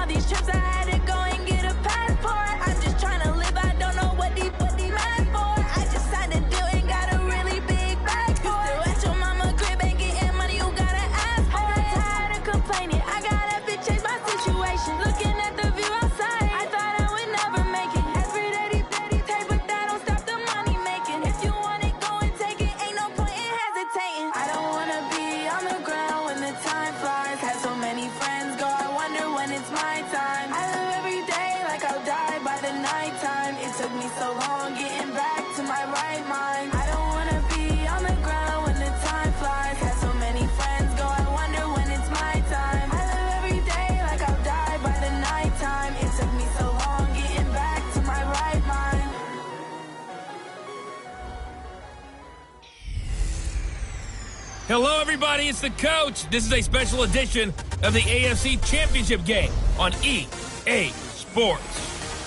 all these trips, I had to go and get a passport. I'm just trying to live, I don't know what the mad for. I just signed a deal and got a really big bag for it. Still at your mama crib ain't getting money, you gotta ask for it. I got tired of complaining, I gotta change my situation. Looking at the view outside, I thought I would never make it. Every day they take, but that don't stop the money making. If you want it, go and take it, ain't no point in hesitating. I don't wanna be on the ground when the time flies. Had so many friends go, I wonder when it's my time. I live every day like I'll die by the nighttime. It took me so long getting back to my right mind. I don't wanna be on the ground when the time flies. Had so many friends go, I wonder when it's my time. I live every day like I'll die by the nighttime. It took me so long getting back to my right mind. Hello, everybody. It's the coach. This is a special edition of the AFC Championship game on EA Sports.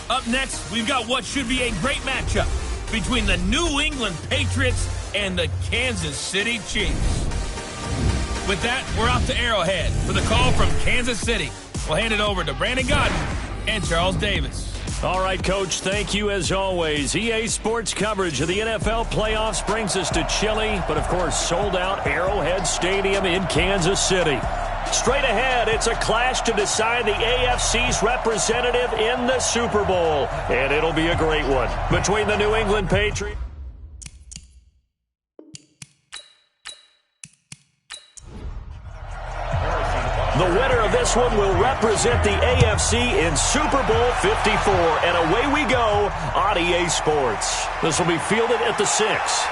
Up next, we've got what should be a great matchup between the New England Patriots and the Kansas City Chiefs. With that, we're off to Arrowhead for the call from Kansas City. We'll hand it over to Brandon Godden and Charles Davis. All right, Coach, thank you as always. EA Sports coverage of the NFL playoffs brings us to chilly, but of course sold-out Arrowhead Stadium in Kansas City. Straight ahead, it's a clash to decide the AFC's representative in the Super Bowl, and it'll be a great one between the New England Patriots. The winner of this one will represent the AFC in Super Bowl 54. And away we go on EA Sports. This will be fielded at the 6.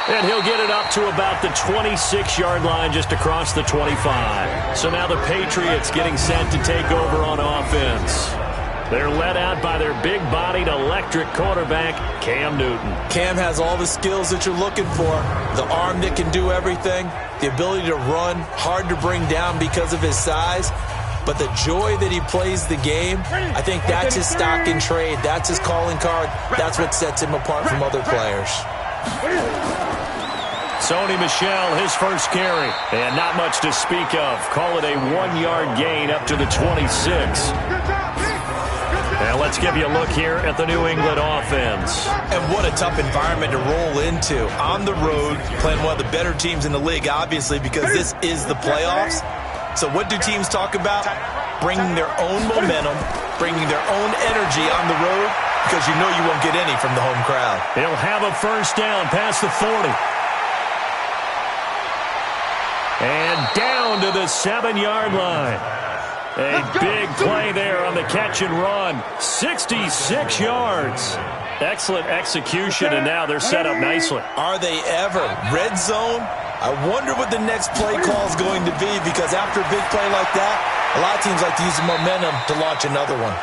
And he'll get it up to about the 26-yard line just across the 25. So now the Patriots getting set to take over on offense. They're led out by their big-bodied electric quarterback, Cam Newton. Cam has all the skills that you're looking for. The arm that can do everything. The ability to run, hard to bring down because of his size. But the joy that he plays the game, I think that's his stock in trade. That's his calling card. That's what sets him apart from other players. Sony Michel, his first carry. And not much to speak of. Call it a 1-yard gain up to the 26. And let's give you a look here at the New England offense. And what a tough environment to roll into. On the road, playing one of the better teams in the league, obviously, because this is the playoffs. So what do teams talk about? Bringing their own momentum, bringing their own energy on the road, because you know you won't get any from the home crowd. He'll have a first down past the 40. And down to the 7-yard line. A big play there on the catch and run. 66 yards. Excellent execution, and now they're set up nicely. Are they ever? Red zone? I wonder what the next play call is going to be, because after a big play like that, a lot of teams like to use the momentum to launch another one.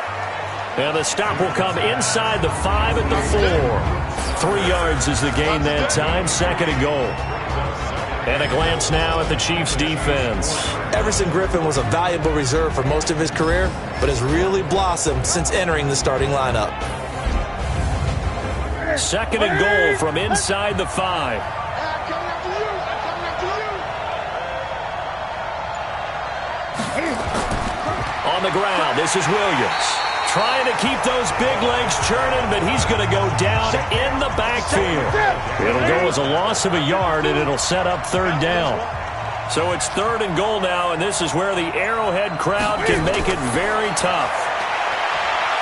And the stop will come inside the 5 at the 4. 3 yards is the gain that time. Second and goal. And a glance now at the Chiefs' defense. Everson Griffin was a valuable reserve for most of his career, but has really blossomed since entering the starting lineup. Second and goal from inside the 5. On the ground, this is Williams. Trying to keep those big legs churning, but he's going to go down in the backfield. It'll go as a loss of a yard, and it'll set up third down. So it's third and goal now, and this is where the Arrowhead crowd can make it very tough.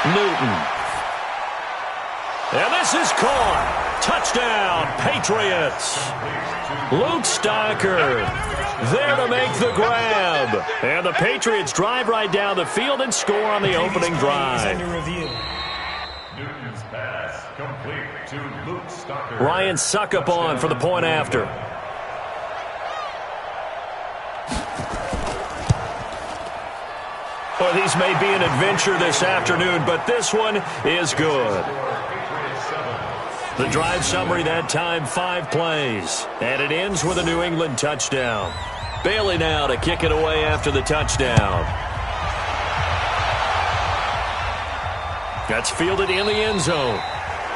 Newton. And this is caught. Touchdown, Patriots. Luke Stocker there to make the grab. And the Patriots drive right down the field and score on the opening drive. Newton's pass complete to Luke Stocker. Ryan Suckup on for the point after. Well, these may be an adventure this afternoon, but this one is good. The drive summary that time, 5 plays. And it ends with a New England touchdown. Bailey now to kick it away after the touchdown. That's fielded in the end zone.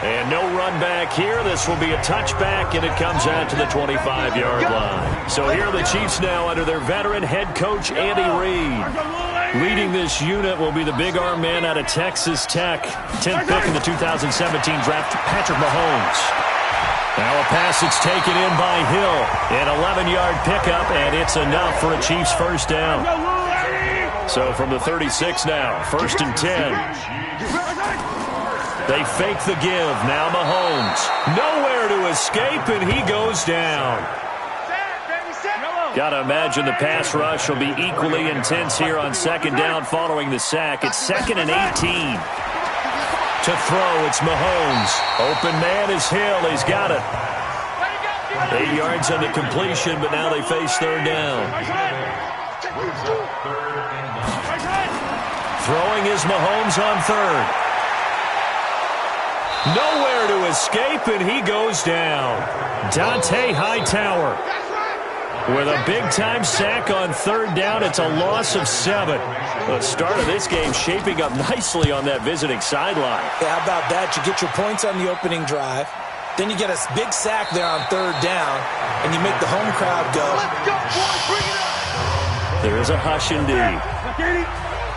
And no run back here. This will be a touchback, and it comes out to the 25-yard line. So here are the Chiefs now under their veteran head coach, Andy Reid. Leading this unit will be the big arm man out of Texas Tech. 10th pick in the 2017 draft, Patrick Mahomes. Now a pass that's taken in by Hill. An 11-yard pickup, and it's enough for a Chiefs first down. So from the 36 now, 1st and 10. They fake the give. Now Mahomes. Nowhere to escape, and he goes down. Got to imagine the pass rush will be equally intense here on 2nd down following the sack. It's 2nd and 18. To throw, it's Mahomes. Open man is Hill. He's got it. 8 yards on the completion, but now they face 3rd down. Throwing is Mahomes on 3rd. Nowhere to escape, and he goes down. Dante Hightower with a big-time sack on 3rd down. It's a loss of 7. The start of this game shaping up nicely on that visiting sideline. Yeah, how about that? You get your points on the opening drive. Then you get a big sack there on 3rd down, and you make the home crowd go. Let's go, boys, bring it up. There is a hush indeed.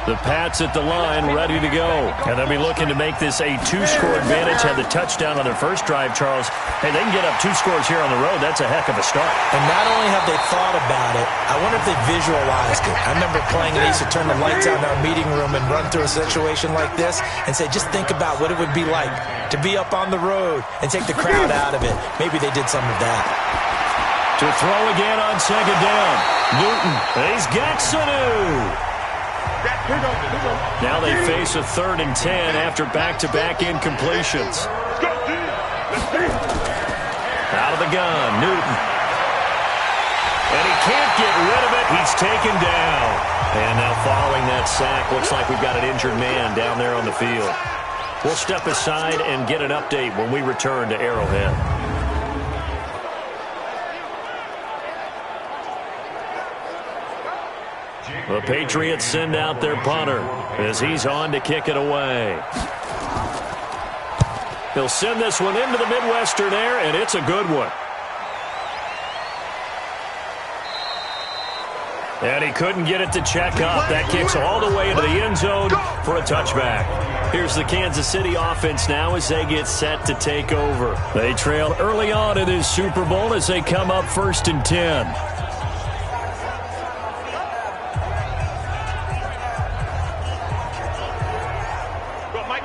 The Pats at the line ready to go. And they'll be looking to make this a 2-score advantage. Had the touchdown on their first drive, Charles. Hey, they can get up 2 scores here on the road. That's a heck of a start. And not only have they thought about it, I wonder if they visualized it. I remember playing, and I used to turn the lights out in our meeting room and run through a situation like this and say, just think about what it would be like to be up on the road and take the crowd out of it. Maybe they did some of that. To throw again on 2nd down. Newton. He's got Sanu. Now they face a 3rd and 10 after back-to-back incompletions. Out of the gun, Newton. And he can't get rid of it. He's taken down. And now following that sack, looks like we've got an injured man down there on the field. We'll step aside and get an update when we return to Arrowhead. The Patriots send out their punter as he's on to kick it away. He'll send this one into the Midwestern air, and it's a good one. And he couldn't get it to check up. That kicks all the way into the end zone for a touchback. Here's the Kansas City offense now as they get set to take over. They trail early on in this Super Bowl as they come up 1st and 10.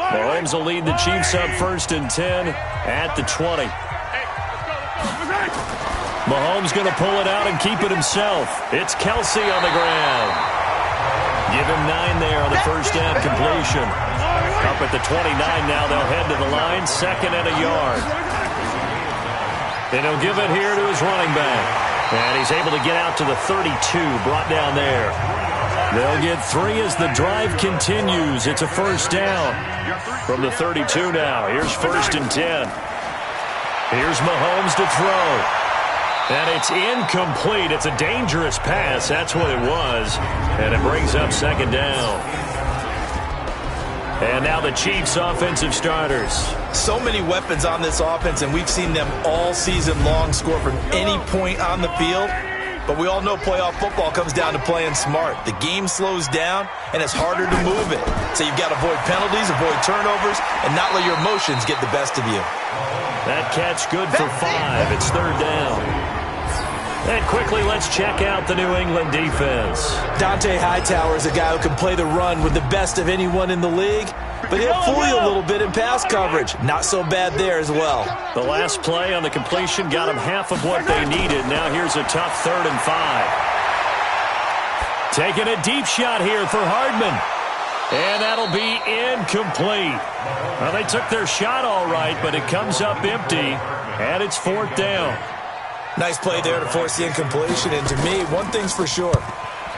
Mahomes will lead the Chiefs up 1st and 10 at the 20. Mahomes going to pull it out and keep it himself. It's Kelsey on the ground. Give him 9 there on the first down completion. Up at the 29 now. They'll head to the line. 2nd and a yard. And he'll give it here to his running back. And he's able to get out to the 32. Brought down there. They'll get 3 as the drive continues. It's a first down from the 32 now. Here's 1st and 10. Here's Mahomes to throw. And it's incomplete. It's a dangerous pass. That's what it was. And it brings up 2nd down. And now the Chiefs' offensive starters. So many weapons on this offense, and we've seen them all season long score from any point on the field. But we all know playoff football comes down to playing smart. The game slows down, and it's harder to move it. So you've got to avoid penalties, avoid turnovers, and not let your emotions get the best of you. That catch good for 5. It's 3rd down. And quickly, let's check out the New England defense. Dante Hightower is a guy who can play the run with the best of anyone in the league, but he'll fool you a little bit in pass coverage. Not so bad there as well. The last play on the completion got them half of what they needed. Now here's a tough 3rd and 5. Taking a deep shot here for Hardman. And that'll be incomplete. Well, they took their shot all right, but it comes up empty, and it's 4th down. Nice play there to force the incompletion. And to me, one thing's for sure.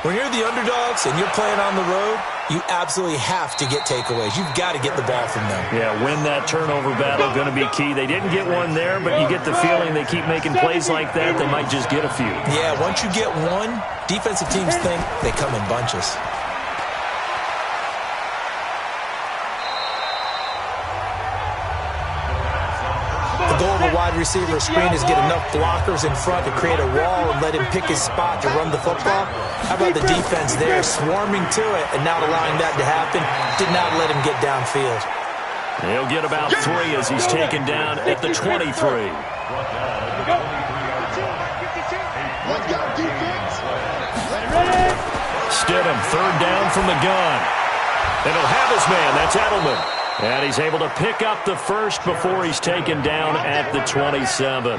When you're the underdogs and you're playing on the road, you absolutely have to get takeaways. You've got to get the ball from them. Yeah, win that turnover battle, going to be key. They didn't get one there, but you get the feeling they keep making plays like that, they might just get a few. Yeah, once you get one, defensive teams think they come in bunches. The goal of a wide wide receiver screen is get enough blockers in front to create a wall and let him pick his spot to run the football. How about the defense there swarming to it and not allowing that to happen? Did not let him get downfield. He'll get about 3 as he's taken down at the 23. Stidham, third down from the gun. And he'll have his man. That's Edelman. And he's able to pick up the first before he's taken down at the 27.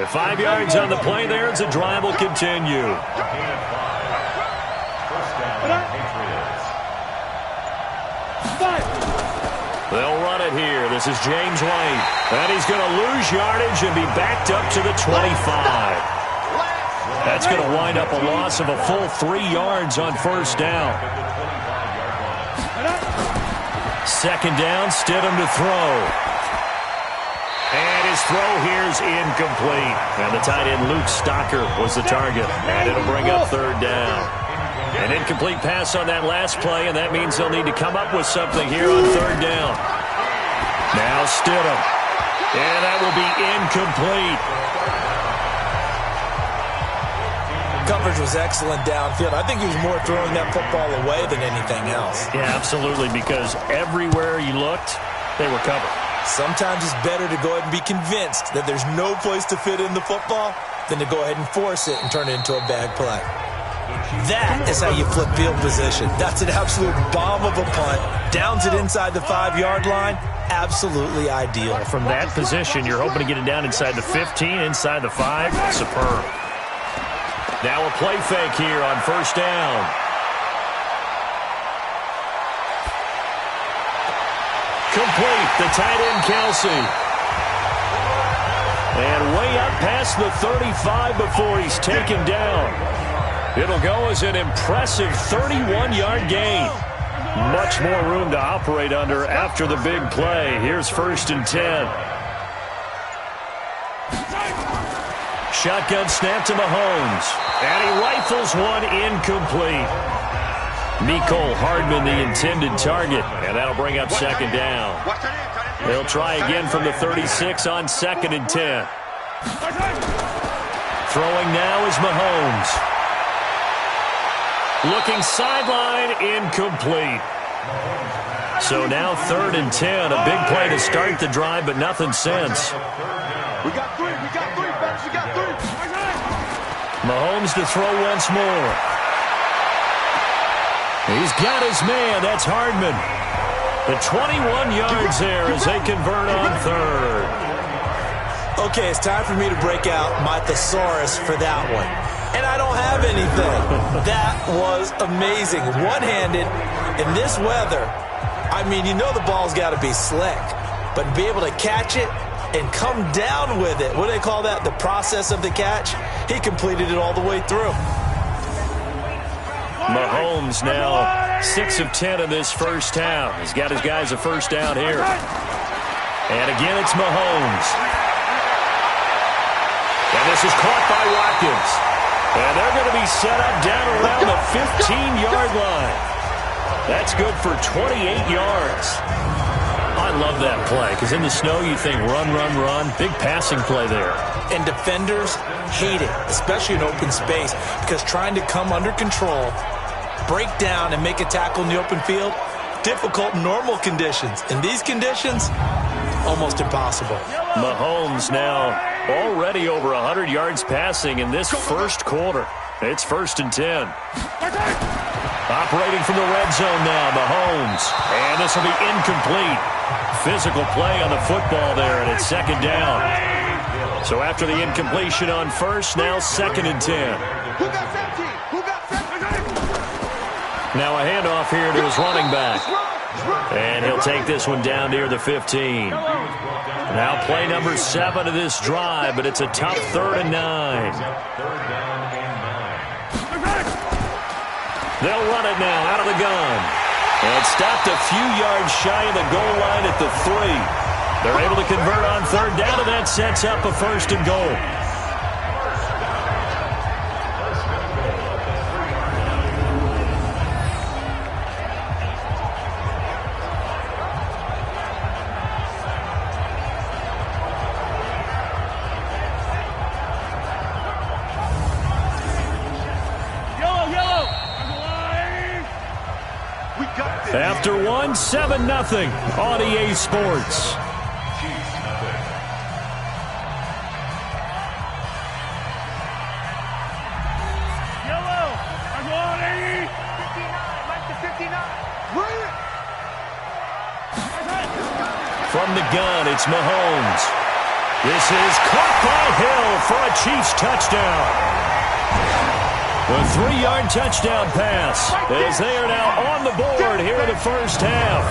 5 yards on the play there as the drive will continue. They'll run it here. This is James White. And he's going to lose yardage and be backed up to the 25. That's going to wind up a loss of a full 3 yards on first down. Second down, Stidham to throw. And his throw here is incomplete. And the tight end Luke Stocker was the target. And it'll bring up third down. An incomplete pass on that last play, and that means they'll need to come up with something here on third down. Now Stidham. And that will be incomplete. Coverage was excellent downfield. I think he was more throwing that football away than anything else. Yeah, absolutely, because everywhere you looked, they were covered. Sometimes it's better to go ahead and be convinced that there's no place to fit in the football than to go ahead and force it and turn it into a bad play. That is how you flip field position. That's an absolute bomb of a punt. Downs it inside the 5-yard line. Absolutely ideal. From that position, you're hoping to get it down inside the 15, inside the 5. Superb. Now a play fake here on first down. Complete, the tight end Kelsey. And way up past the 35 before he's taken down. It'll go as an impressive 31-yard gain. Much more room to operate under after the big play. Here's first and 10. Shotgun snap to Mahomes. And he rifles one incomplete. Mecole Hardman, the intended target. And that'll bring up second down. They'll try again from the 36 on second and 10. Throwing now is Mahomes. Looking sideline, incomplete. So now third and 10. A big play to start the drive, but nothing since. We got three, folks, we got three. Mahomes to throw once more. He's got his man. That's Hardman. The 21 yards there as they convert on third. Okay, it's time for me to break out my thesaurus for that one. And I don't have anything. That was amazing. One-handed in this weather. I mean, you know the ball's got to be slick. But to be able to catch it and come down with it, what do they call that? The process of the catch? He completed it all the way through. Mahomes now 6 of 10 in this first half. He's got his guys a first down here. And again, it's Mahomes. And this is caught by Watkins. And they're going to be set up down around the 15-yard line. That's good for 28 yards. I love that play because in the snow you think run, run, run. Big passing play there. And defenders hate it, especially in open space, because trying to come under control, break down, and make a tackle in the open field, difficult in normal conditions. In these conditions, almost impossible. Mahomes now already over 100 yards passing in this first quarter. It's first and 10. Operating from the red zone now, Mahomes. And this will be incomplete. Physical play on the football there, and it's second down. So after the incompletion on first, now second and 10. Who got 17? Who got 17? Now a handoff here to his running back. And he'll take this one down near the 15. Now play number 7 of this drive, but it's a tough 3rd and 9. They'll run it now out of the gun. And stopped a few yards shy of the goal line at the 3. They're able to convert on third down, and that sets up a first and goal. We got this. After one, 7-0 on EA Sports. From the gun, it's Mahomes. This is caught by Hill for a Chiefs touchdown. A 3-yard touchdown pass as they are now on the board here in the first half.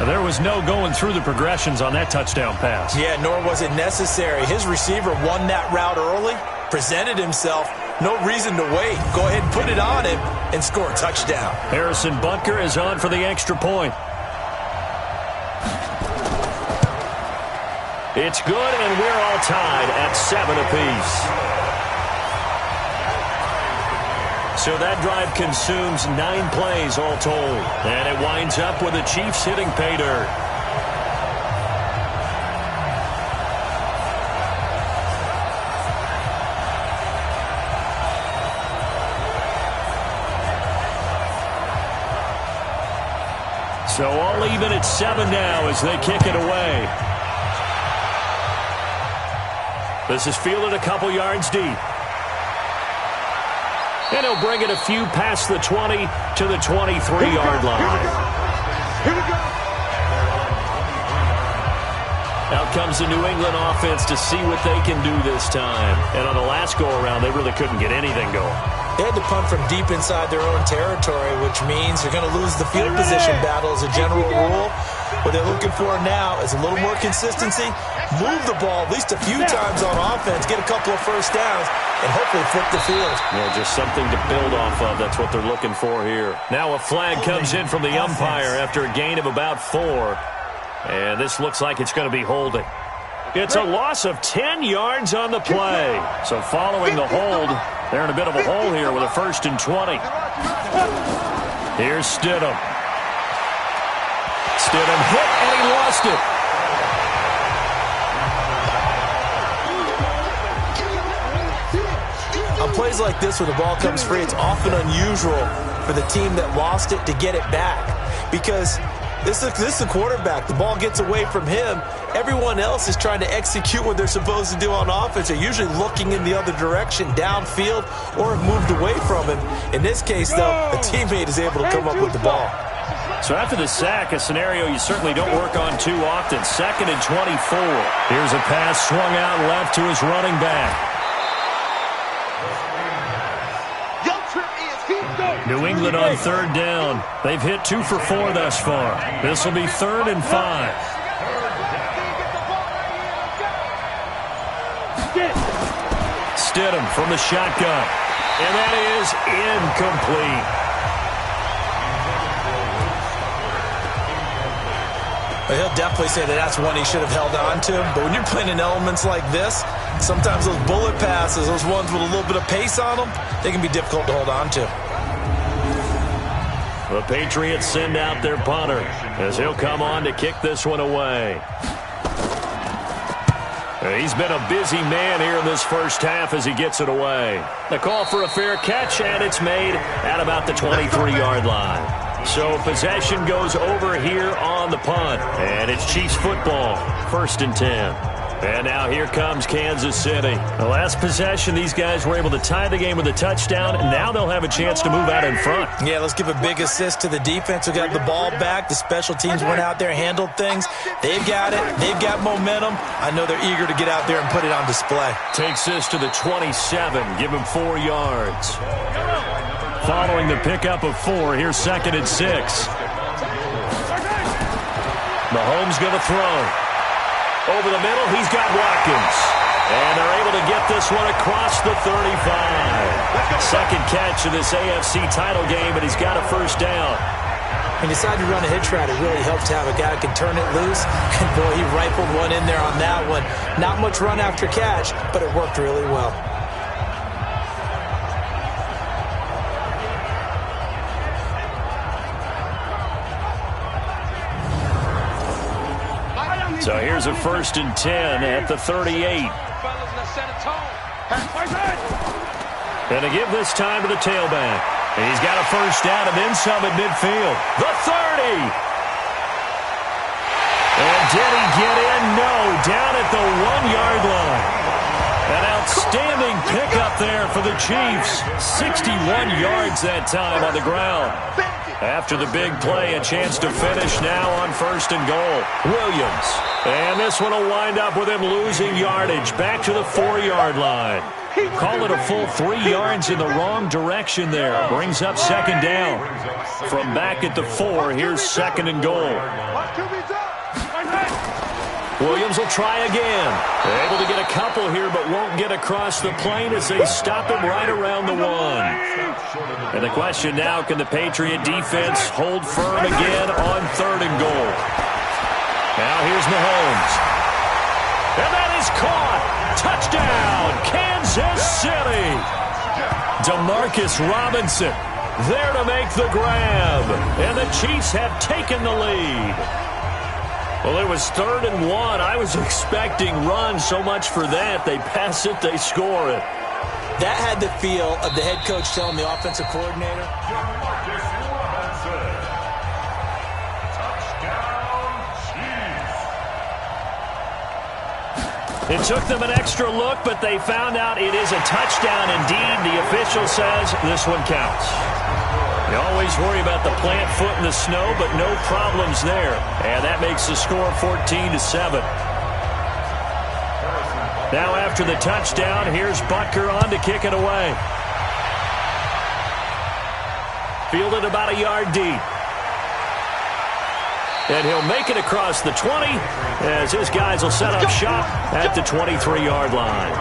There was no going through the progressions on that touchdown pass. Yeah, nor was it necessary. His receiver won that route early, presented himself. No reason to wait. Go ahead and put it on him and score a touchdown. Harrison Butker is on for the extra point. It's good, and we're all tied at 7 apiece. So that drive consumes 9 plays all told. And it winds up with the Chiefs hitting pay dirt. So all even at 7 now as they kick it away. This is fielded a couple yards deep. And he'll bring it a few past the 20 to the 23-yard line. Here we go. Out comes the New England offense to see what they can do this time. And on the last go-around, they really couldn't get anything going. They had to punt from deep inside their own territory, which means they're going to lose the field position battle as a general rule. What they're looking for now is a little more consistency, move the ball at least a few times on offense, get a couple of first downs, and hopefully flip the field. Yeah, just something to build off of. That's what they're looking for here. Now a flag comes in from the umpire after a gain of about 4. And this looks like it's going to be holding. It's a loss of 10 yards on the play. So following the hold, they're in a bit of a hole here with a 1st and 20. Here's Stidham. Stidham hit, and he lost it. On plays like this where the ball comes free, it's often unusual for the team that lost it to get it back. Because this is the quarterback. The ball gets away from him. Everyone else is trying to execute what they're supposed to do on offense. They're usually looking in the other direction, downfield, or have moved away from him. In this case, though, a teammate is able to come up with the ball. So after the sack, a scenario you certainly don't work on too often. 2nd and 24. Here's a pass swung out left to his running back. New England on 3rd down. They've hit 2 for 4 thus far. This will be 3rd and 5. Stidham from the shotgun. And that is incomplete. Well, he'll definitely say that that's one he should have held on to. But when you're playing in elements like this, sometimes those bullet passes, those ones with a little bit of pace on them, they can be difficult to hold on to. The Patriots send out their punter as he'll come on to kick this one away. He's been a busy man here in this first half as he gets it away. The call for a fair catch, and it's made at about the 23-yard line. So possession goes over here on the punt, and it's Chiefs football, 1st and 10. And now here comes Kansas City. The last possession, these guys were able to tie the game with a touchdown, and now they'll have a chance to move out in front. Yeah, let's give a big assist to the defense who got the ball back. The special teams went out there, handled things. They've got it. They've got momentum. I know they're eager to get out there and put it on display. Takes this to the 27. Give him 4 yards. Following the pickup of 4, here's 2nd and 6. Mahomes going to throw. Over the middle, he's got Watkins. And they're able to get this one across the 35. Second catch of this AFC title game, and he's got a 1st down. When you decide to run a hitch route, it really helps to have a guy who can turn it loose. And, boy, he rifled one in there on that one. Not much run after catch, but it worked really well. So here's a 1st and 10 at the 38. And to give this time to the tailback. He's got a first down and then some at midfield. The 30. And did he get in? No, down at the 1-yard line. An outstanding pickup there for the Chiefs. 61 yards that time on the ground. After the big play, a chance to finish now on 1st and goal. Williams. And this one will wind up with him losing yardage back to the 4-yard line. Call it a full 3 yards in the wrong direction there. Brings up 2nd down. From back at the 4, here's 2nd and goal. Williams will try again. Able to get a couple here, but won't get across the plane as they stop him right around the 1. And the question now, can the Patriot defense hold firm again on 3rd and goal? Now here's Mahomes. And that is caught. Touchdown, Kansas City. Demarcus Robinson there to make the grab. And the Chiefs have taken the lead. Well, it was 3rd and 1. I was expecting run, so much for that. They pass it, they score it. That had the feel of the head coach telling the offensive coordinator. It took them an extra look, but they found out it is a touchdown indeed. The official says this one counts. You always worry about the plant foot in the snow, but no problems there. And that makes the score 14-7. Now after the touchdown, here's Butker on to kick it away. Fielded about a yard deep. And he'll make it across the 20 as his guys will set up shop at the 23-yard line.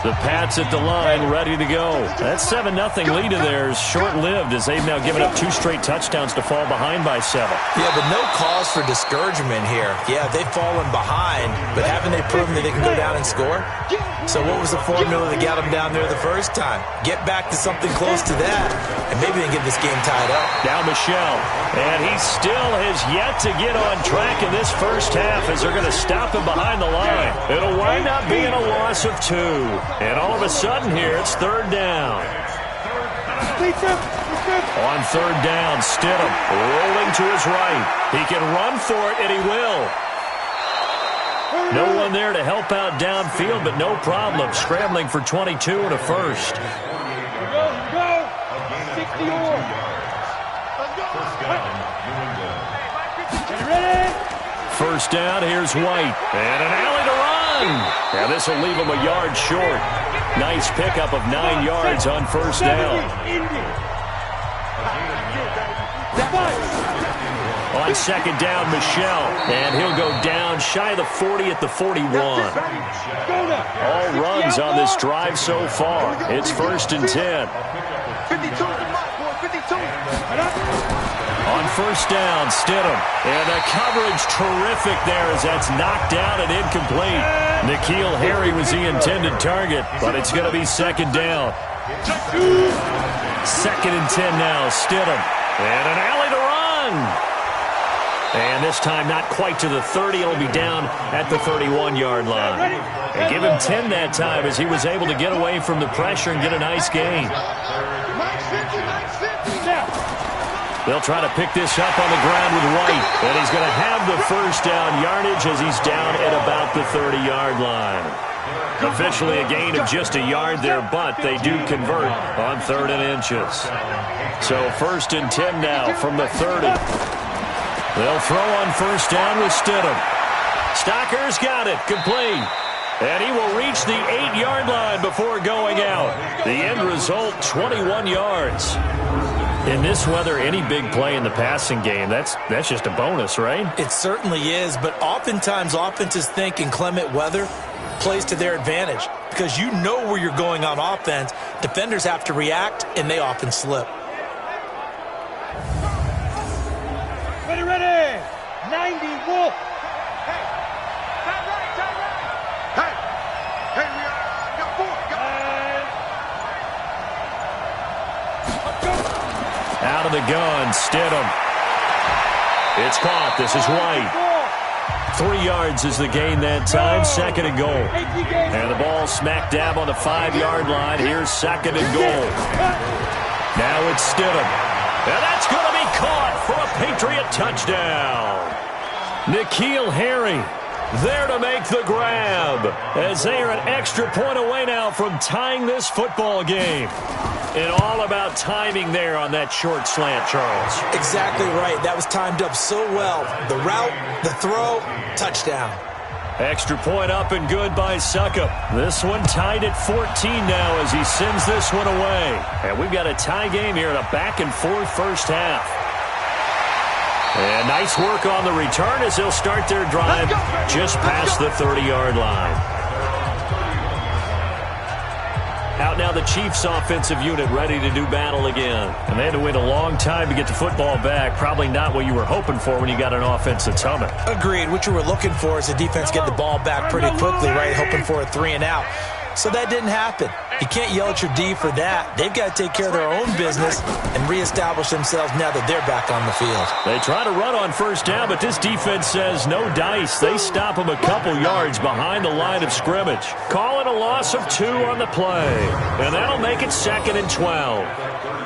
The Pats at the line, ready to go. That 7-0 lead of theirs short-lived as they've now given up 2 straight touchdowns to fall behind by 7. Yeah, but no cause for discouragement here. Yeah, they've fallen behind, but haven't they proven that they can go down and score? So what was the formula that got them down there the first time? Get back to something close to that, and maybe they get this game tied up. Now Michelle, and he still has yet to get on track in this first half as they're going to stop him behind the line. It'll wind up being a loss of 2. And all of a sudden here, it's 3rd down. On 3rd down, Stidham rolling to his right. He can run for it, and he will. No one there to help out downfield, but no problem. Scrambling for 22 and a first. Go! 60 or. Ready? First down, here's White. And an alley to run. Now this will leave him a yard short. Nice pickup of 9 yards on 1st down. On 2nd down, Michelle. And he'll go down shy of the 40 at the 41. All runs on this drive so far. It's 1st and 10. 52. On 1st down, Stidham. And the coverage terrific there as that's knocked down and incomplete. N'Keal Harry was the intended target, but it's going to be 2nd down. 2nd and 10 now, Stidham. And an alley to run. And this time not quite to the 30. It'll be down at the 31-yard line. And give him 10 that time as he was able to get away from the pressure and get a nice gain. They'll try to pick this up on the ground with White. And he's going to have the first down yardage as he's down at about the 30-yard line. Officially a gain of just a yard there, but they do convert on 3rd and inches. So 1st and 10 now from the 30. They'll throw on 1st down with Stidham. Stocker's got it, complete. And he will reach the 8-yard line before going out. The end result, 21 yards. In this weather, any big play in the passing game, that's just a bonus, right? It certainly is, but oftentimes offenses think inclement weather plays to their advantage because you know where you're going on offense. Defenders have to react, and they often slip. Ready! 90 Wolf! Hey! Time right! Hey, we are... Got 4, Out of the gun, Stidham. It's caught. This is White. 3 yards is the gain that time, 2nd and goal. And the ball smack dab on the 5-yard line. Here's 2nd and goal. Now it's Stidham. And that's going to be caught for a Patriot touchdown. N'Keal Harry there to make the grab, as they are an extra point away now from tying this football game. And all about timing there on that short slant, Charles. Exactly right. That was timed up so well. The route, the throw, touchdown. Extra point up and good by Succop. This one tied at 14 now as he sends this one away. And we've got a tie game here in a back-and-forth first half. And nice work on the return as they'll start their drive just past the 30-yard line. Out now the Chiefs offensive unit ready to do battle again. And they had to wait a long time to get the football back. Probably not what you were hoping for when you got an offense that's humming. Agreed. What you were looking for is the defense get the ball back pretty quickly, right? Hoping for a 3-and-out. So that didn't happen. You can't yell at your D for that. They've got to take care of their own business and reestablish themselves now that they're back on the field. They try to run on first down, but this defense says no dice. They stop them a couple yards behind the line of scrimmage. Call it a loss of 2 on the play. And that'll make it 2nd and 12.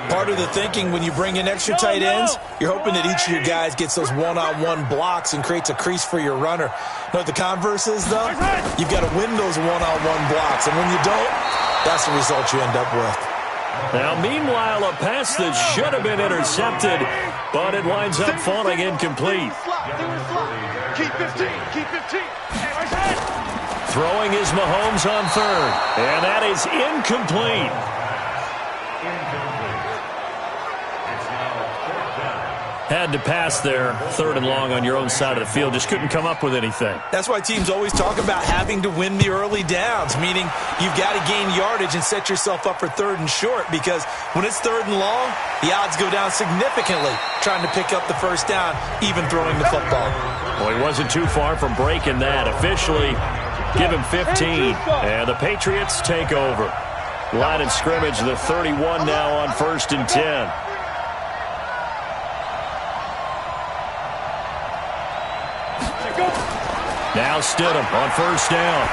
Part of the thinking when you bring in extra tight ends, you're hoping that each of your guys gets those one-on-one blocks and creates a crease for your runner. You know what the converse is, though? You've got to win those one-on-one blocks, and when you don't, that's the result you end up with. Now, meanwhile, a pass that should have been intercepted, but it winds up falling incomplete. Keep 15. Keep 15. Throwing is Mahomes on 3rd, and that is incomplete. Had to pass there, 3rd and long on your own side of the field. Just couldn't come up with anything. That's why teams always talk about having to win the early downs, meaning you've got to gain yardage and set yourself up for 3rd and short, because when it's 3rd and long, the odds go down significantly trying to pick up the first down, even throwing the football. Well, he wasn't too far from breaking that. Officially, give him 15, and the Patriots take over. Line of scrimmage, the 31 now on 1st and 10. Now Stidham on first down.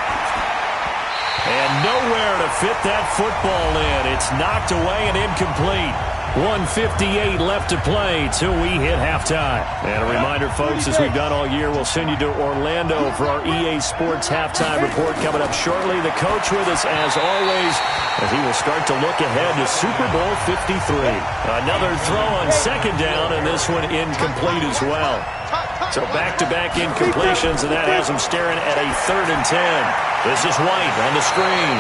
And nowhere to fit that football in. It's knocked away and incomplete. 1:58 left to play till we hit halftime. And a reminder, folks, as we've done all year, we'll send you to Orlando for our EA Sports halftime report coming up shortly. The coach with us, as always, and he will start to look ahead to Super Bowl 53. Another throw on 2nd down, and this one incomplete as well. So back-to-back incompletions, and that has him staring at a 3rd and 10. This is White on the screen.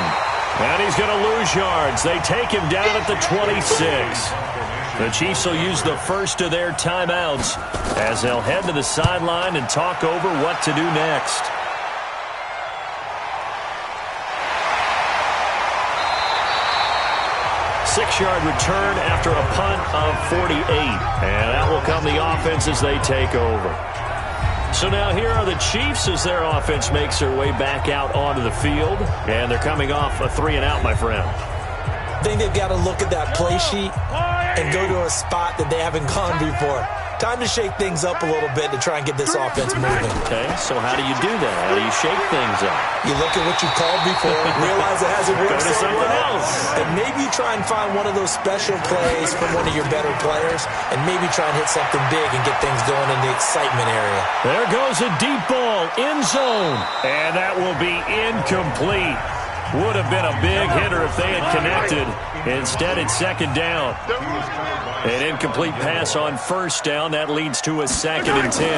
And he's going to lose yards. They take him down at the 26. The Chiefs will use the first of their timeouts as they'll head to the sideline and talk over what to do next. Six-yard return after a punt of 48. And that will come the offense as they take over. So now here are the Chiefs as their offense makes their way back out onto the field. And they're coming off a 3-and-out, my friend. I think they've got to look at that play sheet and go to a spot that they haven't gone before. Time to shake things up a little bit to try and get this offense moving. Okay, so how do you do that? How do you shake things up? You look at what you called before, realize it hasn't worked Go to so something well, else. and maybe try and find one of those special plays from one of your better players, and maybe try and hit something big and get things going in the excitement area. There goes a deep ball, end zone, and that will be incomplete. Would have been a big hitter if they had connected. Instead, it's 2nd down. An incomplete pass on 1st down. That leads to a 2nd and 10.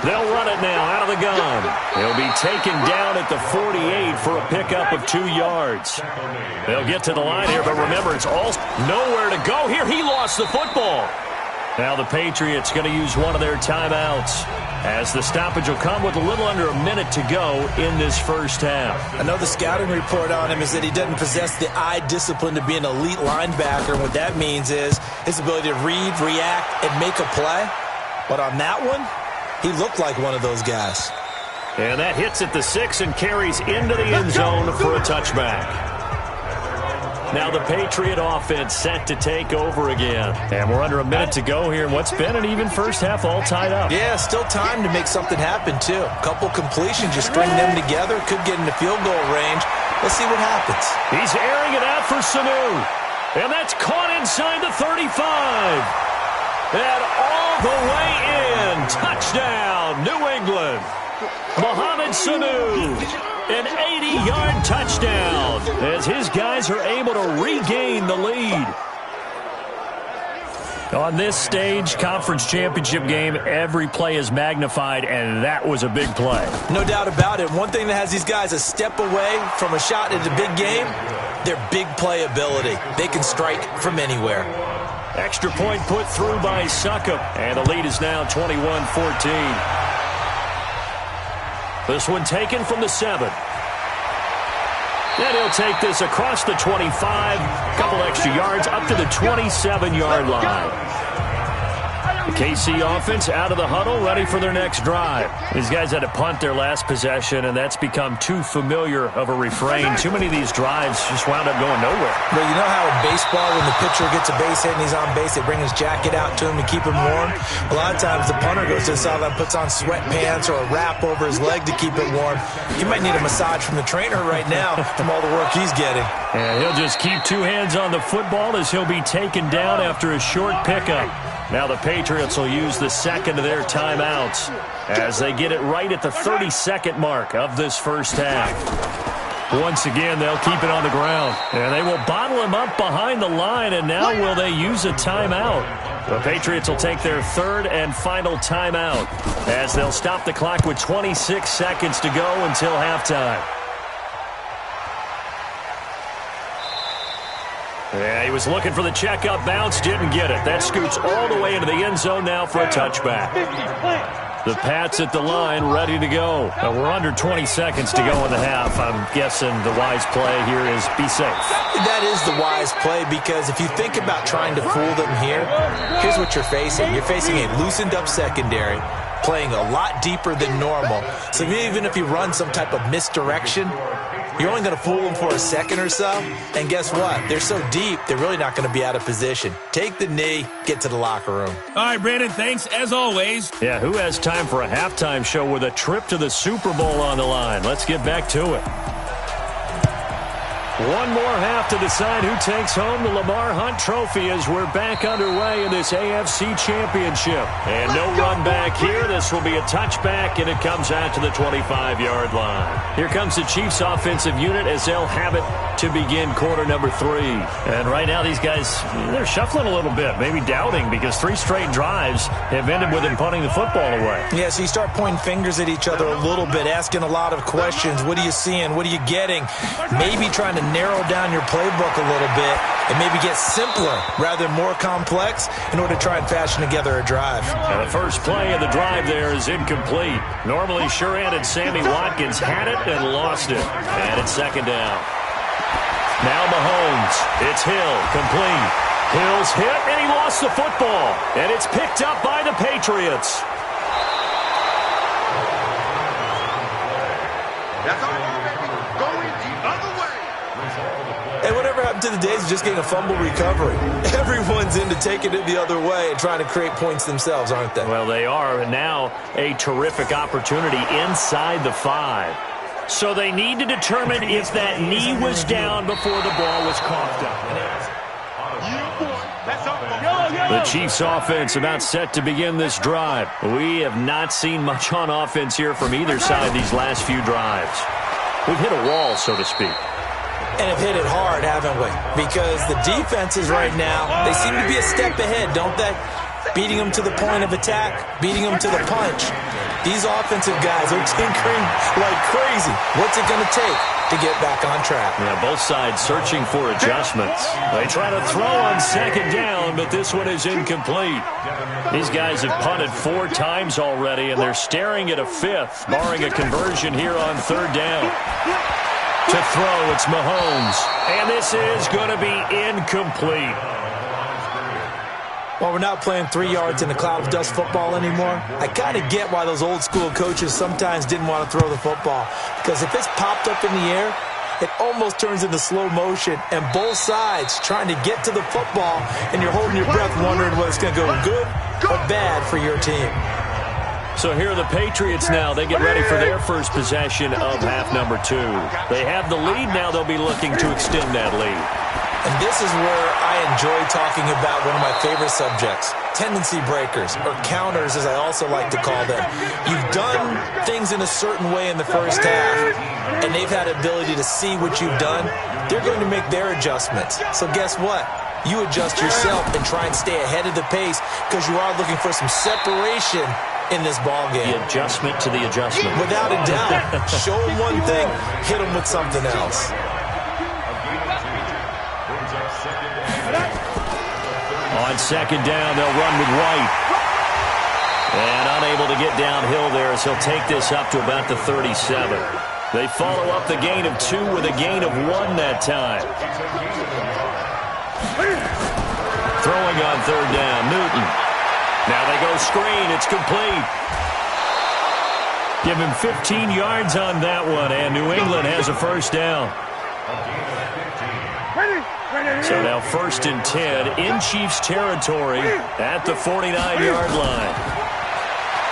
They'll run it now out of the gun. He'll be taken down at the 48 for a pickup of 2 yards. They'll get to the line here, but remember, it's all nowhere to go here. He lost the football. Now the Patriots going to use one of their timeouts, as the stoppage will come with a little under a minute to go in this first half. I know the scouting report on him is that he doesn't possess the eye discipline to be an elite linebacker. And what that means is his ability to read, react, and make a play. But on that one, he looked like one of those guys. And that hits at the 6 and carries into the end zone for a touchback. Now the Patriot offense set to take over again. And we're under a minute to go here in what's been an even first half, all tied up. Yeah, still time to make something happen, too. A couple completions, you string them together, could get into field goal range. Let's see what happens. He's airing it out for Sanu. And that's caught inside the 35. And all the way in. Touchdown, New England. Mohamed Sanu. An 80-yard touchdown as his guys are able to regain the lead. On this stage, conference championship game, every play is magnified, and that was a big play. No doubt about it. One thing that has these guys a step away from a shot at the big game, their big play ability. They can strike from anywhere. Extra point put through by Succop, and the lead is now 21-14. This one taken from the 7. And he'll take this across the 25, couple extra yards, up to the 27-yard line. The KC offense out of the huddle, ready for their next drive. These guys had to punt their last possession, and that's become too familiar of a refrain. Too many of these drives just wound up going nowhere. But you know how in baseball, when the pitcher gets a base hit and he's on base, they bring his jacket out to him to keep him warm? A lot of times the punter goes to the sideline, puts on sweatpants or a wrap over his leg to keep it warm. He might need a massage from the trainer right now from all the work he's getting. And he'll just keep two hands on the football as he'll be taken down after a short pickup. Now the Patriots will use the second of their timeouts as they get it right at the 32nd mark of this first half. Once again, they'll keep it on the ground. And they will bottle him up behind the line, and now will they use a timeout? The Patriots will take their third and final timeout as they'll stop the clock with 26 seconds to go until halftime. Yeah, he was looking for the checkup bounce, didn't get it. That scoots all the way into the end zone now for a touchback. The Pats at the line, ready to go. We're under 20 seconds to go in the half. I'm guessing the wise play here is be safe. That is the wise play, because if you think about trying to fool them here, here's what you're facing. You're facing a loosened up secondary, playing a lot deeper than normal. So even if you run some type of misdirection, you're only going to fool them for a second or so. And guess what? They're so deep, they're really not going to be out of position. Take the knee, get to the locker room. All right, Brandon, thanks as always. Yeah, who has time for a halftime show with a trip to the Super Bowl on the line? Let's get back to it. One more half to decide who takes home the Lamar Hunt Trophy as we're back underway in this AFC Championship. And no run back here. This will be a touchback, and it comes out to the 25-yard line. Here comes the Chiefs offensive unit as they'll have it to begin quarter number 3. And right now these guys, they're shuffling a little bit, maybe doubting, because 3 straight drives have ended with them punting the football away. Yeah, so you start pointing fingers at each other a little bit, asking a lot of questions. What are you seeing? What are you getting? Maybe trying to narrow down your playbook a little bit and maybe get simpler rather than more complex in order to try and fashion together a drive. And the first play of the drive there is incomplete. Normally sure-handed Sammy Watkins had it and lost it. And it's second down. Now Mahomes. It's Hill, complete. Hill's hit, and he lost the football. And it's picked up by the Patriots. That's all right, baby. Going the other way. Hey, whatever happened to the days of just getting a fumble recovery? Everyone's into taking it the other way and trying to create points themselves, aren't they? Well, they are, and now a terrific opportunity inside the 5. So they need to determine if that knee was down before the ball was coughed up. The Chiefs offense about set to begin this drive. We have not seen much on offense here from either side these last few drives. We've hit a wall, so to speak. And have hit it hard, haven't we? Because the defenses right now, they seem to be a step ahead, don't they? Beating them to the point of attack, beating them to the punch. These offensive guys are tinkering like crazy. What's it going to take to get back on track? Yeah, both sides searching for adjustments. They try to throw on second down, but this one is incomplete. These guys have punted 4 times already, and they're staring at a 5th, barring a conversion here on third down. To throw, it's Mahomes. And this is going to be incomplete. Well, we're not playing 3 yards in a cloud of dust football anymore. I kind of get why those old school coaches sometimes didn't want to throw the football. Because if it's popped up in the air, it almost turns into slow motion, and both sides trying to get to the football, and you're holding your breath wondering whether it's going to go good or bad for your team. So here are the Patriots now. They get ready for their first possession of half number 2. They have the lead. Now they'll be looking to extend that lead. And this is where I enjoy talking about one of my favorite subjects, tendency breakers, or counters as I also like to call them. You've done things in a certain way in the first half, and they've had ability to see what you've done. They're going to make their adjustments. So guess what? You adjust yourself and try and stay ahead of the pace because you are looking for some separation in this ball game. The adjustment to the adjustment. Without a doubt. Show them one thing, hit them with something else. On second down, they'll run with White. And unable to get downhill there as he'll take this up to about the 37. They follow up the gain of 2 with a gain of 1 that time. Throwing on third down, Newton. Now they go screen. It's complete. Give him 15 yards on that one, and New England has a first down. So now 1st and 10 in Chiefs territory at the 49-yard line.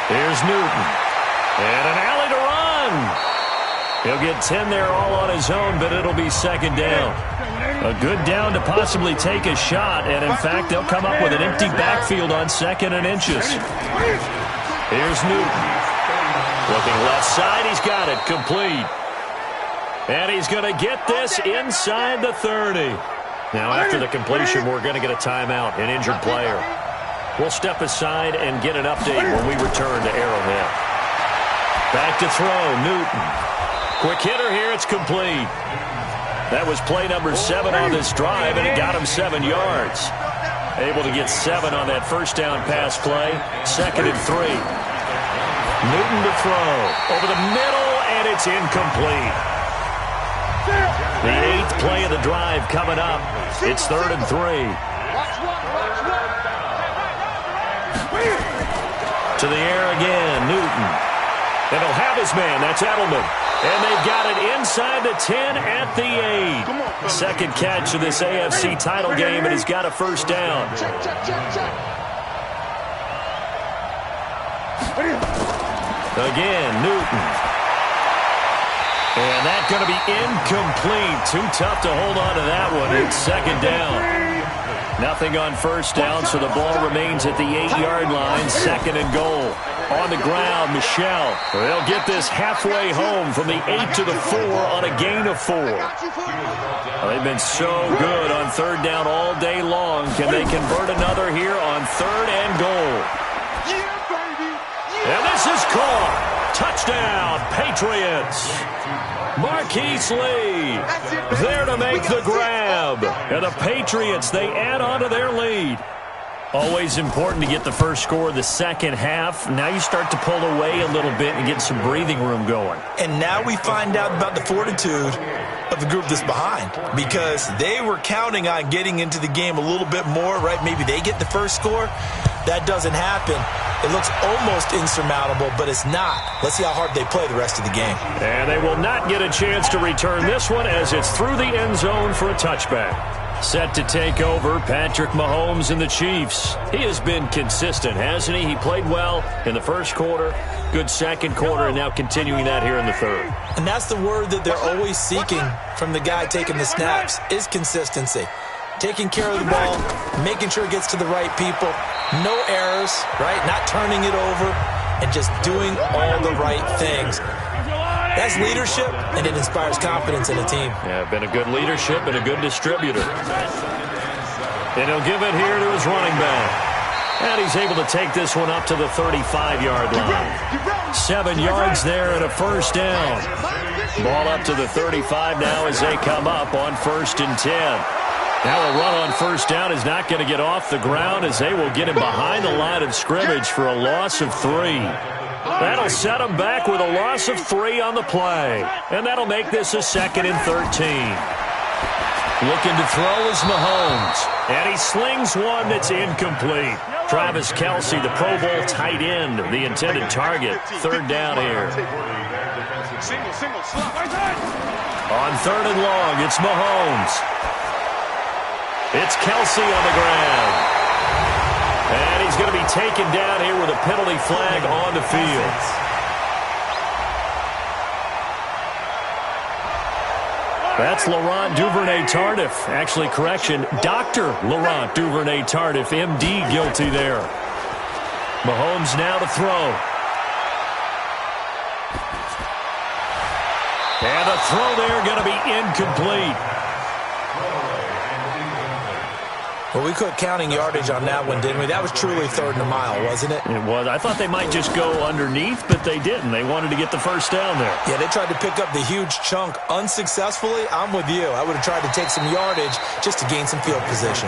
Here's Newton. And an alley to run. He'll get 10 there all on his own, but it'll be second down. A good down to possibly take a shot, and in fact, they'll come up with an empty backfield on 2nd and inches. Here's Newton. Looking left side, he's got it, complete. And he's going to get this inside the 30. Now, after the completion, we're going to get a timeout, an injured player. We'll step aside and get an update when we return to Arrowhead. Back to throw, Newton. Quick hitter here, it's complete. That was play number 7 on this drive, and it got him 7 yards. Able to get 7 on that first down pass play. 2nd and 3. Newton to throw. Over the middle, and it's incomplete. The 8th play of the drive coming up. It's 3rd and 3. To the air again, Newton. And he'll have his man. That's Edelman. And they've got it inside the 10 at the 8. Second catch of this AFC title game, and he's got a first down. Again, Newton. And that's going to be incomplete. Too tough to hold on to that one. It's second down. Nothing on first down, so the ball remains at the 8-yard line. 2nd and goal. On the ground, Michelle. They'll get this halfway home from the 8 to the 4 on a gain of 4. They've been so good on third down all day long. Can they convert another here on 3rd and goal? And this is caught. Touchdown, Patriots. Marquise Lee there to make the grab. And the Patriots, they add on to their lead. Always important to get the first score of the second half. Now you start to pull away a little bit and get some breathing room going. And now we find out about the fortitude of the group that's behind, because they were counting on getting into the game a little bit more, right? Maybe they get the first score. That doesn't happen. It looks almost insurmountable, but it's not. Let's see how hard they play the rest of the game. And they will not get a chance to return this one as it's through the end zone for a touchback. Set to take over, Patrick Mahomes and the Chiefs. He has been consistent, hasn't he? He played well in the first quarter, good second quarter, and now continuing that here in the third. And that's the word that they're always seeking from the guy taking the snaps, is consistency. Taking care of the ball, making sure it gets to the right people, no errors, right? Not turning it over, and just doing all the right things. That's leadership, and it inspires confidence in a team. Yeah, been a good leadership and a good distributor. And he'll give it here to his running back. And he's able to take this one up to the 35-yard line. 7 yards there and a first down. Ball up to the 35 now as they come up on 1st and 10. Now a run on first down is not going to get off the ground as they will get him behind the line of scrimmage for a loss of 3. That'll set him back with a loss of 3 on the play. And that'll make this a 2nd and 13. Looking to throw is Mahomes. And he slings one that's incomplete. Travis Kelce, the Pro Bowl tight end, the intended target. 3rd down here. Single, slot, right side. On 3rd and long, it's Mahomes. It's Kelsey on the ground. And he's going to be taken down here with a penalty flag on the field. That's Laurent Duvernay-Tardif. Actually, correction, Dr. Laurent Duvernay-Tardif, M.D. guilty there. Mahomes now to throw. And the throw there going to be incomplete. Well, we quit counting yardage on that one, didn't we? That was truly 3rd and a mile, wasn't it? It was. I thought they might just go underneath, but they didn't. They wanted to get the first down there. Yeah, they tried to pick up the huge chunk unsuccessfully. I'm with you. I would have tried to take some yardage just to gain some field position.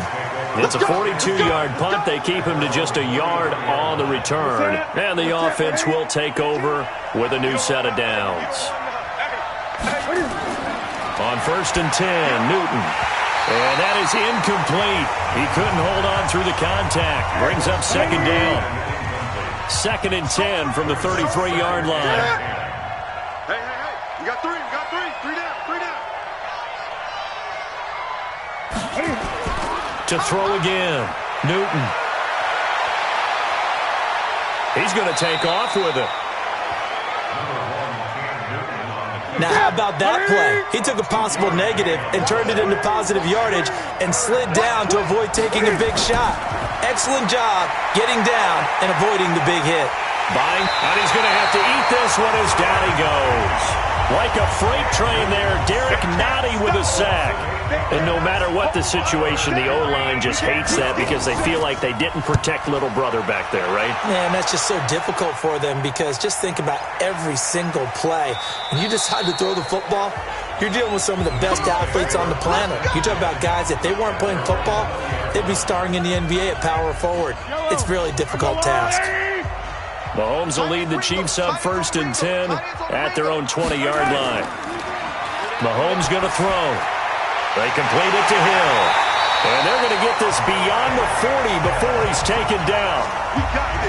It's a 42-yard punt. They keep him to just a yard on the return. And the offense will take over with a new set of downs. On 1st and 10, Newton. And that is incomplete. He couldn't hold on through the contact. Brings up 2nd down. 2nd and 10 from the 33-yard line. Hey. You got 3. 3 down. To throw again. Newton. He's going to take off with it. Now, how about that play? He took a possible negative and turned it into positive yardage and slid down to avoid taking a big shot. Excellent job getting down and avoiding the big hit. Buying, and he's going to have to eat this one as down he goes. Like a freight train there, Derek Nottie with a sack. And no matter what the situation, the O-line just hates that because they feel like they didn't protect little brother back there, right? Man, that's just so difficult for them because just think about every single play. When you decide to throw the football, you're dealing with some of the best athletes on the planet. You talk about guys, if they weren't playing football, they'd be starring in the NBA at power forward. It's a really difficult task. Mahomes will lead the Chiefs up 1st and 10 at their own 20-yard line. Mahomes going to throw. They complete it to Hill. And they're going to get this beyond the 40 before he's taken down.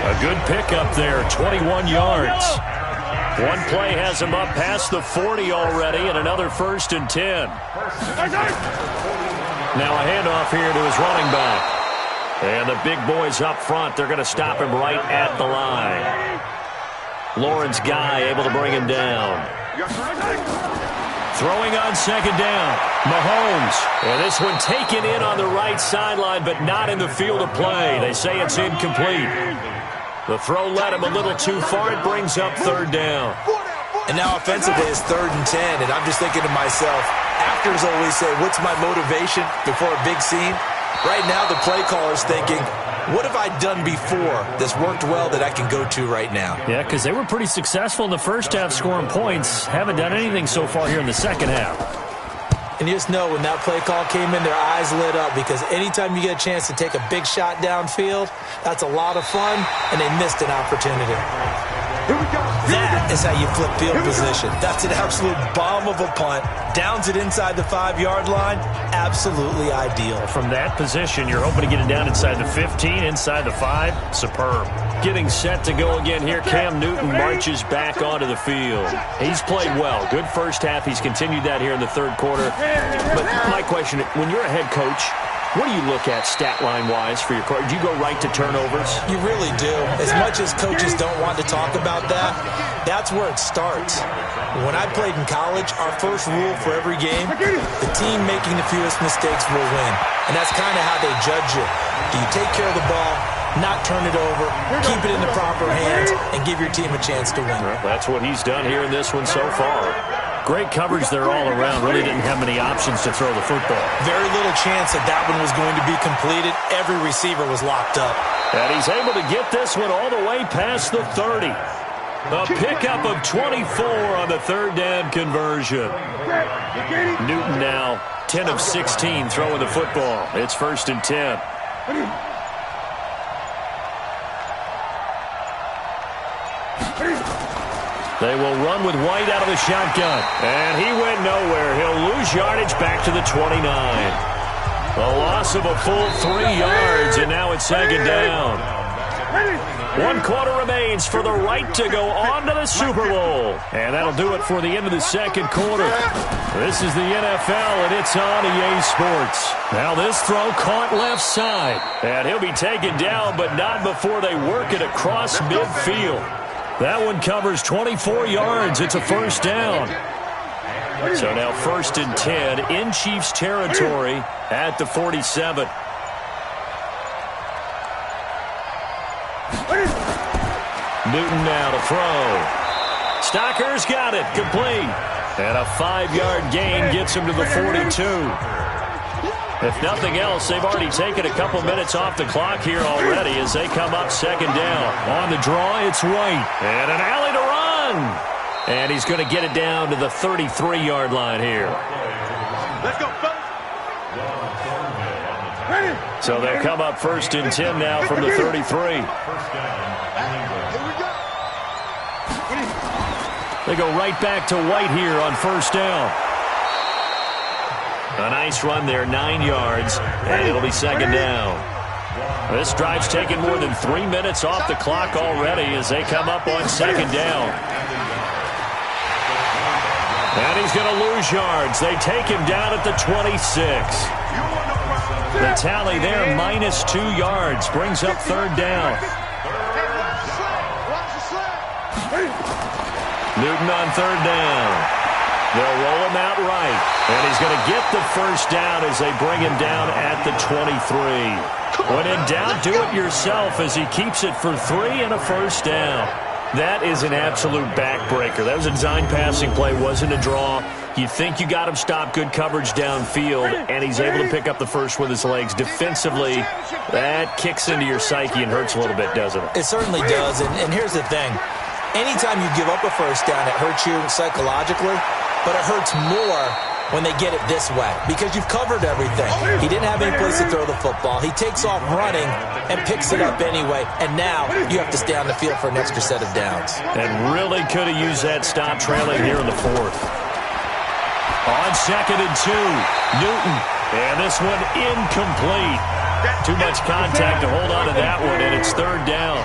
A good pickup there, 21 yards. One play has him up past the 40 already, and another 1st and 10. Now a handoff here to his running back. And the big boys up front, they're going to stop him right at the line. Lawrence Guy able to bring him down. Throwing on 2nd down, Mahomes. And this one taken in on the right sideline, but not in the field of play. They say it's incomplete. The throw led him a little too far. It brings up 3rd down. And now offensively it's 3rd and 10, and I'm just thinking to myself, actors always say, what's my motivation before a big scene? Right now, the play caller's thinking, what have I done before that's worked well that I can go to right now? Yeah, because they were pretty successful in the first half scoring points. Haven't done anything so far here in the second half. And you just know when that play call came in, their eyes lit up because anytime you get a chance to take a big shot downfield, that's a lot of fun, and they missed an opportunity. That is how you flip field position. That's an absolute bomb of a punt. Downs it inside the 5-yard line. Absolutely ideal. From that position, you're hoping to get it down inside the 15, inside the 5. Superb. Getting set to go again here. Cam Newton marches back onto the field. He's played well. Good first half. He's continued that here in the 3rd quarter. But my question, when you're a head coach, what do you look at stat line-wise for your coach? Do you go right to turnovers? You really do. As much as coaches don't want to talk about that, that's where it starts. When I played in college, our first rule for every game, the team making the fewest mistakes will win. And that's kind of how they judge you. Do you take care of the ball, not turn it over, keep it in the proper hands, and give your team a chance to win? Well, that's what he's done here in this one so far. Great coverage there all around. Really didn't have many options to throw the football. Very little chance that one was going to be completed. Every receiver was locked up. And he's able to get this one all the way past the 30. A pickup of 24 on the 3rd down conversion. Newton now 10 of 16 throwing the football. It's 1st and 10. They will run with White out of the shotgun. And he went nowhere. He'll lose yardage back to the 29. A loss of a full 3 yards, and now it's 2nd down. 1 quarter remains for the right to go on to the Super Bowl. And that'll do it for the end of the second quarter. This is the NFL, and it's on EA Sports. Now this throw caught left side. And he'll be taken down, but not before they work it across midfield. That one covers 24 yards. It's a first down. So now 1st and 10 in Chiefs territory at the 47. Newton now to throw. Stocker's got it. Complete. And a 5-yard gain gets him to the 42. If nothing else, they've already taken a couple minutes off the clock here already as they come up 2nd down. On the draw, it's White. And an alley to run. And he's going to get it down to the 33-yard line here. Let's go, fellas. So they'll come up 1st and 10 now from the 33. They go right back to White here on 1st down. A nice run there, 9 yards, and it'll be 2nd down. This drive's taken more than 3 minutes off the clock already as they come up on 2nd down. And he's going to lose yards. They take him down at the 26. The tally there, -2 yards, brings up 3rd down. Newton on 3rd down. They'll roll him out right. And he's going to get the first down as they bring him down at the 23. When in doubt, do it yourself as he keeps it for 3 and a first down. That is an absolute backbreaker. That was a design passing play, wasn't a draw. You think you got him stopped, good coverage downfield, and he's able to pick up the first with his legs. Defensively, that kicks into your psyche and hurts a little bit, doesn't it? It certainly does, and here's the thing. Anytime you give up a first down, it hurts you psychologically, but it hurts more when they get it this way because you've covered everything. He didn't have any place to throw the football. He takes off running and picks it up anyway, and now you have to stay on the field for an extra set of downs. And really could have used that stop trailing here in the 4th. On 2nd and 2, Newton, and this one incomplete. Too much contact to hold on to that one, and it's 3rd down.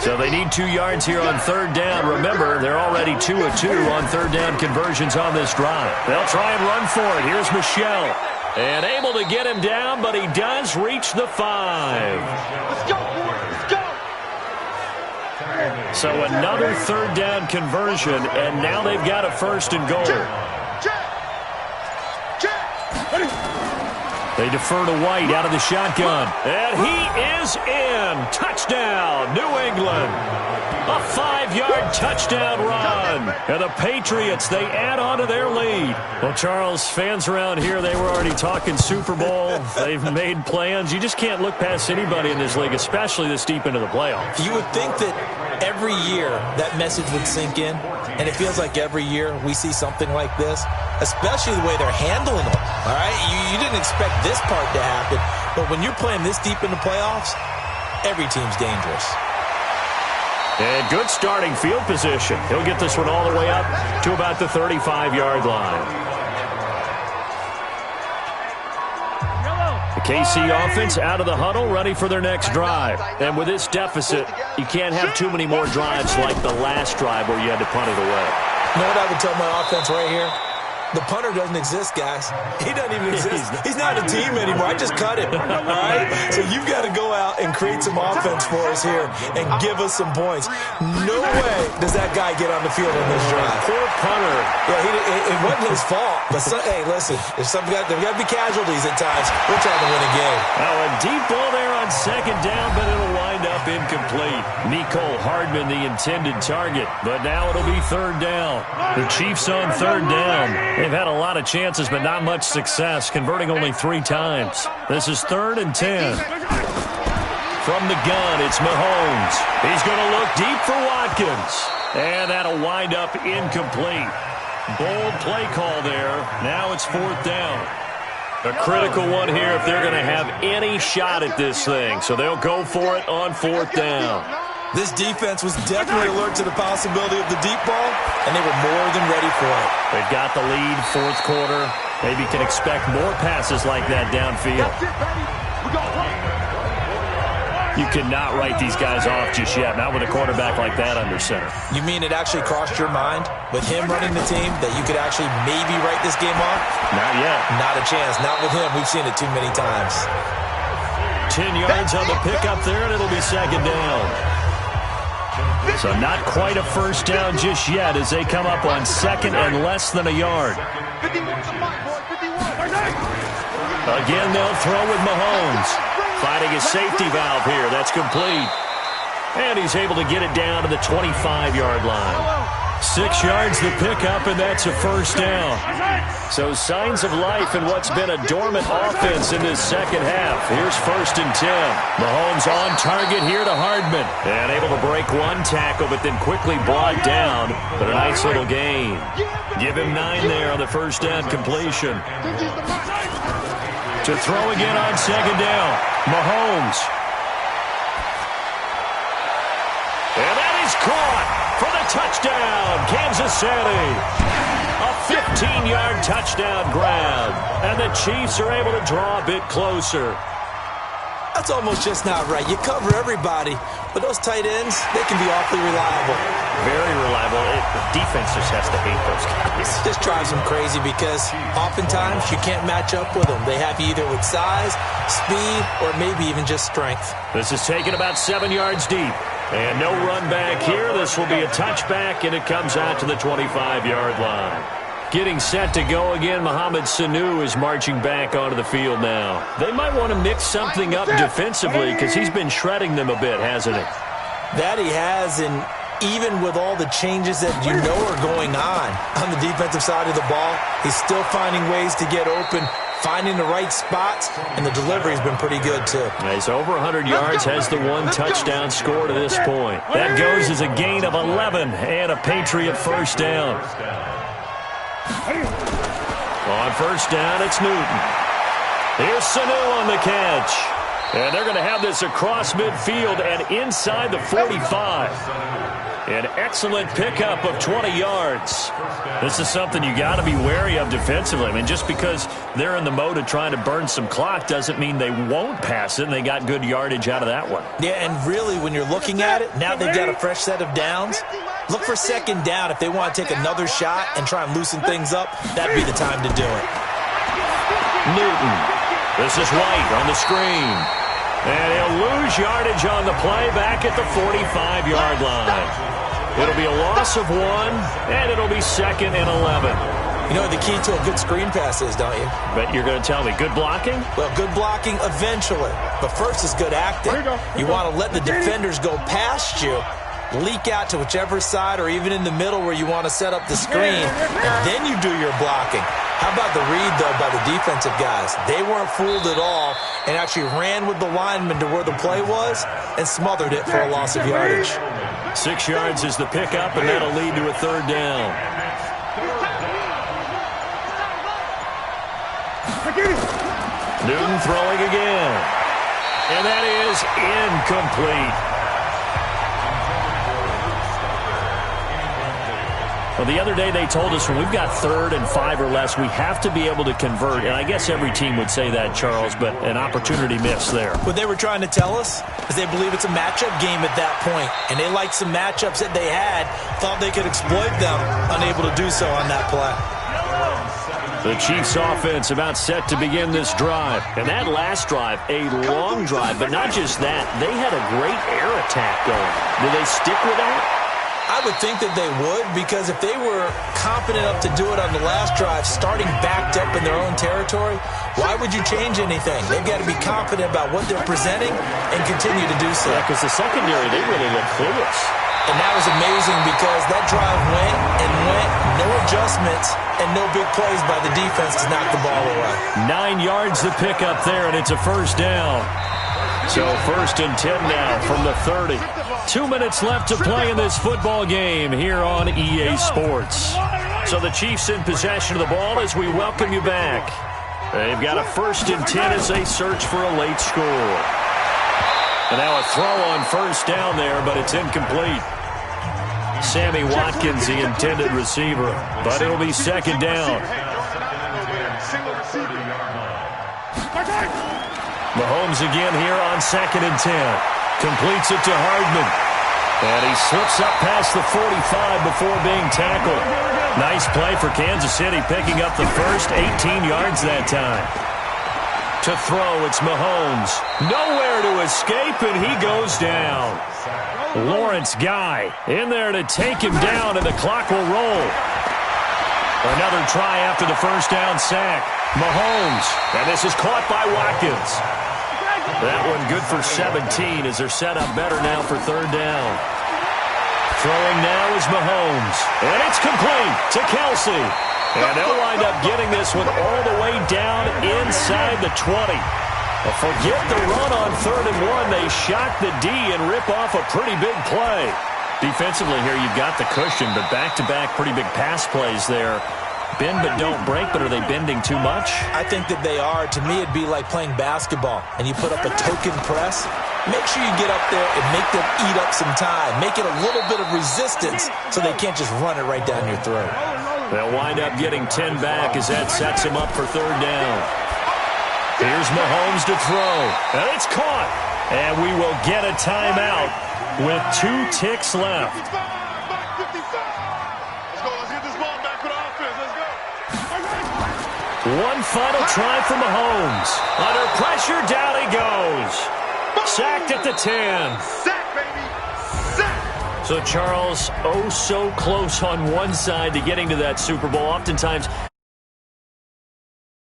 So they need 2 yards here on 3rd down. Remember, they're already 2 of 2 on 3rd down conversions on this drive. They'll try and run for it. Here's Michelle. And able to get him down, but he does reach the 5. Let's go, boys. Let's go. So another 3rd down conversion, and now they've got a 1st and goal. They defer to White out of the shotgun. And he is in. Touchdown, New England. A 5-yard touchdown run. And the Patriots, they add on to their lead. Well, Charles, fans around here, they were already talking Super Bowl. They've made plans. You just can't look past anybody in this league, especially this deep into the playoffs. You would think that every year that message would sink in, and it feels like every year we see something like this, especially the way they're handling them. All right, you didn't expect this part to happen, but when you're playing this deep in the playoffs, every team's dangerous. And good starting field position. He'll get this one all the way up to about the 35-yard line. The KC offense out of the huddle, ready for their next drive. And with this deficit, you can't have too many more drives like the last drive where you had to punt it away. You know what I would tell my offense right here? The punter doesn't exist, guys. He doesn't even exist. He's not a team anymore. I just cut him. All right? So you've got to go out and create some offense for us here and give us some points. No way does that guy get on the field on this drive. Poor punter. Yeah, it wasn't his fault. But hey, listen, there's got to be casualties at times. We're trying to win a game. Now a deep ball there on 2nd down, but it'll wind up incomplete. Nicole Hardman, the intended target, but now it'll be 3rd down. The Chiefs on 3rd down. They've had a lot of chances, but not much success, converting only 3 times. This is 3rd and 10. From the gun, it's Mahomes. He's going to look deep for Watkins. And that'll wind up incomplete. Bold play call there. Now it's 4th down. A critical one here if they're going to have any shot at this thing. So they'll go for it on 4th down. This defense was definitely alert to the possibility of the deep ball, and they were more than ready for it. They've got the lead, 4th quarter. Maybe can expect more passes like that downfield. That's it, baby. We got one. You cannot write these guys off just yet, not with a quarterback like that under center. You mean it actually crossed your mind with him running the team that you could actually maybe write this game off? Not yet. Not a chance. Not with him. We've seen it too many times. 10 yards on the pickup there, and it'll be second down. So not quite a first down just yet as they come up on second and less than a yard. Again, they'll throw with Mahomes. Finding his safety valve here. That's complete. And he's able to get it down to the 25-yard line. 6 yards the pickup, and that's a first down. So signs of life in what's been a dormant offense in this second half. Here's 1st and 10. Mahomes on target here to Hardman. And able to break one tackle, but then quickly brought down. But a nice little gain. Give him 9 there on the first down completion. To throw again on second down. Mahomes. And that is caught for the touchdown, Kansas City. A 15-yard touchdown grab. And the Chiefs are able to draw a bit closer. That's almost just not right. You cover everybody, but those tight ends, they can be awfully reliable. Very reliable. The defense just has to hate those guys. This drives them crazy because oftentimes you can't match up with them. They have you either with size, speed, or maybe even just strength. This is taken about 7 yards deep. And no run back here. This will be a touchback, and it comes out to the 25-yard line. Getting set to go again, Mohamed Sanu is marching back onto the field now. They might want to mix something up defensively because he's been shredding them a bit, hasn't he? That he has, and even with all the changes that you know are going on the defensive side of the ball, he's still finding ways to get open, finding the right spots, and the delivery's been pretty good, too. He's over 100 yards, has the 1 touchdown score to this point. That goes as a gain of 11 and a Patriot first down. On first down, it's Newton. Here's Sanu on the catch. And they're going to have this across midfield and inside the 45. An excellent pickup of 20 yards. This is something you got to be wary of defensively. I mean, just because they're in the mode of trying to burn some clock doesn't mean they won't pass it, and they got good yardage out of that one. Yeah, and really, when you're looking at it, now they've got a fresh set of downs. Look for second down. If they want to take another shot and try and loosen things up, that'd be the time to do it. Newton. This is White on the screen. And he'll lose yardage on the play back at the 45-yard line. It'll be a loss of 1, and it'll be 2nd and 11. You know what the key to a good screen pass is, don't you? Bet you're going to tell me. Good blocking? Well, good blocking eventually. But first is good acting. You want to let the defenders go past you, leak out to whichever side or even in the middle where you want to set up the screen, and then you do your blocking. How about the read, though, by the defensive guys? They weren't fooled at all and actually ran with the lineman to where the play was and smothered it for a loss of yardage. 6 yards is the pickup, and that'll lead to a third down. Newton throwing again. And that is incomplete. Well, the other day they told us when we've got 3rd and 5 or less, we have to be able to convert. And I guess every team would say that, Charles, but an opportunity missed there. What they were trying to tell us is they believe it's a matchup game at that point. And they liked some matchups that they had, thought they could exploit them, unable to do so on that play. The Chiefs offense about set to begin this drive. And that last drive, a long drive, but not just that. They had a great air attack going. Will they stick with that? I would think that they would, because if they were confident enough to do it on the last drive, starting backed up in their own territory, why would you change anything? They've got to be confident about what they're presenting and continue to do so. Yeah, because the secondary, they really look clueless. And that was amazing because that drive went and went, no adjustments, and no big plays by the defense to knock the ball away. 9 yards the pickup there, and it's a first down. So 1st and 10 now from the 30. 2 minutes left to play in this football game here on EA Sports. So the Chiefs in possession of the ball as we welcome you back. They've got a 1st and 10 as they search for a late score. And now a throw on first down there, but it's incomplete. Sammy Watkins, the intended receiver, but it'll be 2nd down. Mahomes again here on 2nd and 10. Completes it to Hardman. And he slips up past the 45 before being tackled. Nice play for Kansas City, picking up the first 18 yards that time. To throw, it's Mahomes. Nowhere to escape, and he goes down. Lawrence Guy in there to take him down, and the clock will roll. Another try after the first down sack. Mahomes, and this is caught by Watkins. That one good for 17 as they're set up better now for third down. Throwing now is Mahomes, and it's complete to Kelsey. And they'll wind up getting this one all the way down inside the 20. Forget the run on 3rd and 1. They shock the D and rip off a pretty big play. Defensively here, you've got the cushion, but back-to-back pretty big pass plays there. Bend but don't break, but are they bending too much? I think that they are. To me, it'd be like playing basketball, and you put up a token press. Make sure you get up there and make them eat up some time. Make it a little bit of resistance so they can't just run it right down your throat. They'll wind up getting 10 back as that sets him up for third down. Here's Mahomes to throw, and it's caught. And we will get a timeout with 2 ticks left. Let's go. Let's get this ball back for the offense. Let's go. One final try for Mahomes. Under pressure, down he goes. Sacked at the 10. Sack, baby. Sack. So, Charles, oh so close on one side to getting to that Super Bowl. Oftentimes